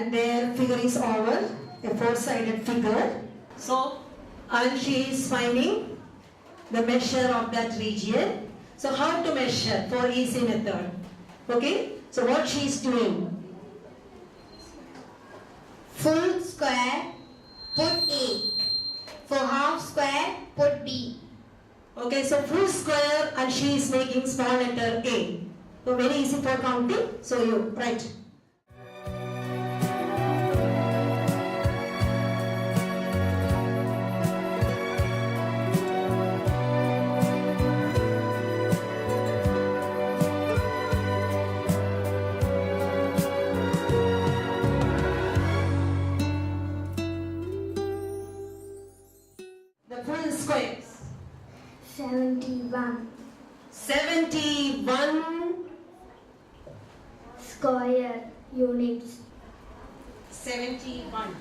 and their figure is oval, a four-sided figure. So, and she is finding the measure of that region. So, how to measure for easy method? Okay, so what she is doing? Full square, put A. For half square, put B. Okay, so full square and she is making small letter A. So very easy for counting. So you write. The full squares. 71. 71 Square units. 71.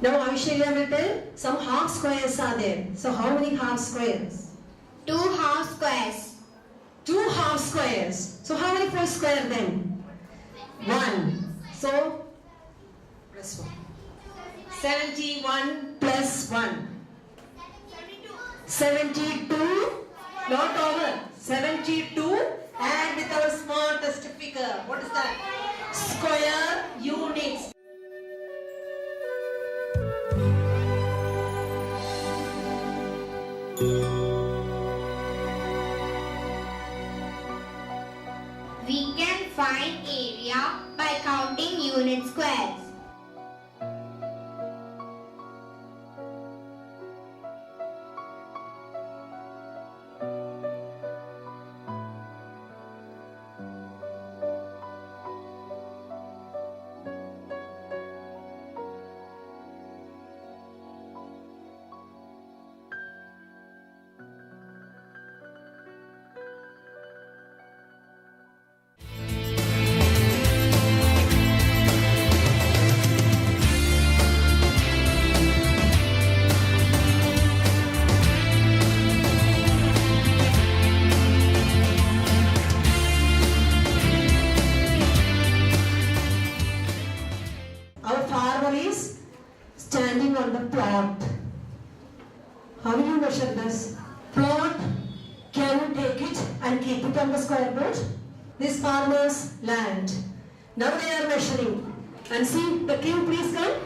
Now Aishwarya will tell some half squares are there. So how many half squares? 2 half squares. 2 half squares. So how many full square then? 1. So plus 1. 71 plus 1. 72. Not over. 72 and with our smartest figure. What is that? Square units. We can find area by counting unit squares. Our farmer is standing on the plot. How will you measure this? Plot, can you take it and keep it on the square board? This farmer's land. Now they are measuring. And see, the king, please come.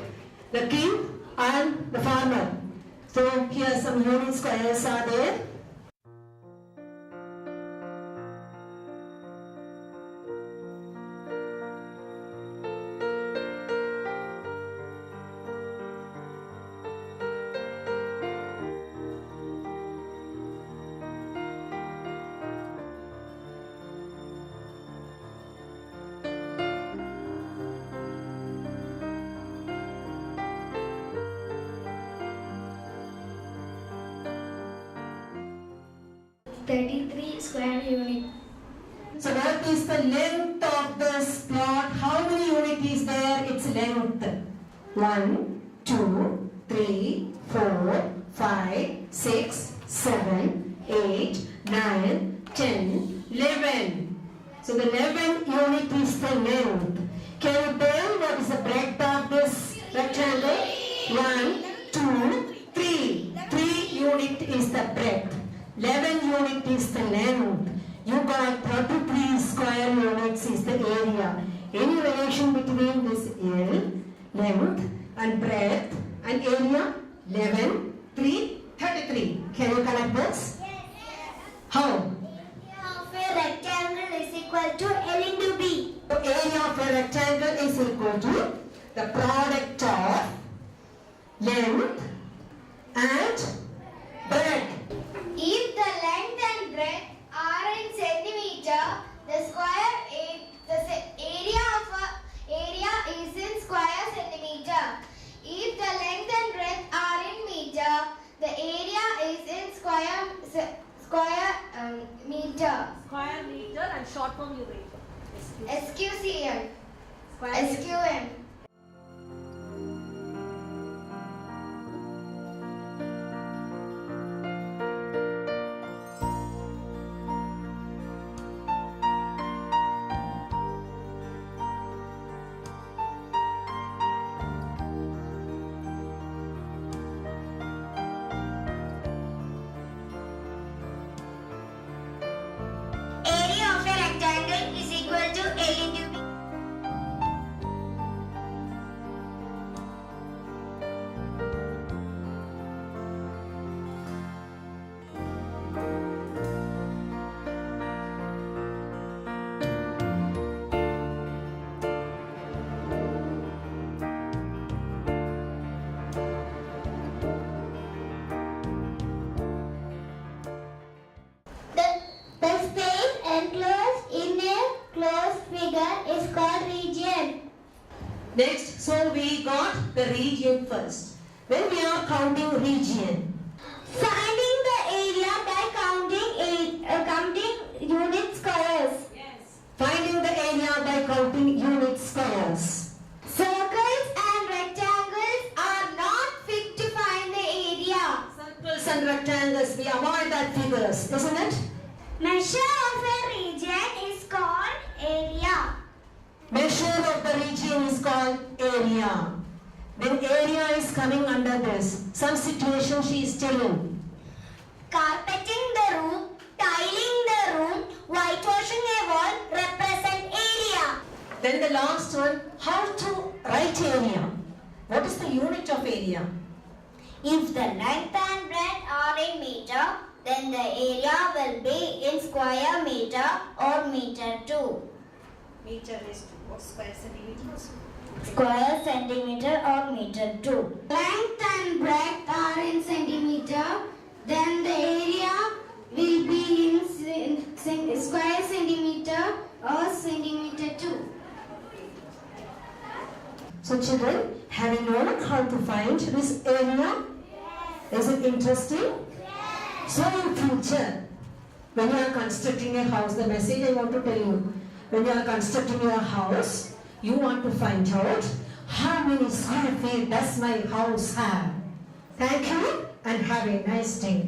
The king and the farmer. So here some unit squares are there. Square unit. So what is the length of this plot? How many unit is there? Its length. 1, 2, 3, 4, 5, 6, 7, 8, 9, 10, 11. So the 11 unit is the length. Can you tell what is the breadth of this rectangle? 1, 2, 3. 3 unit is the breadth. 11 unit is the length. You got 33 square units is the area. Any relation between this L, length and breadth and area? 11, 3, 33. Can you connect this? How? Half a rectangle is equal to L into B. The area of a rectangle is equal to the product of length and breadth. If the length and breadth are in centimeter, the area is in square centimeter. If the length and breadth are in meter, the area is in square meter. Square meter and short form you write. SQCM. Square meter. SQM. we got the region first. When we are counting region, Finding the area by counting unit squares. Yes. finding the area by counting unit squares. Circles and rectangles are not fit to find the area. Circles and rectangles, we avoid that figures, isn't it? Measure of a region is called area. Measure of the region is called area. When area is coming under this, some situation she is telling. Carpeting the room, tiling the room, whitewashing a wall represent area. Then the last one, how to write area. What is the unit of area? If the length and breadth are in meter, then the area will be in square meter or meter too. Meter is what square centimeters? Square centimeter or meter too. Length and breadth are in centimeter, then the area will be in square centimeter or centimeter too. So children, have you known how to find this area? Is it interesting? So in future, when you are constructing a house, the message I want to tell you, when you are constructing your house, you want to find out how many square feet does my house have. Thank you and have a nice day.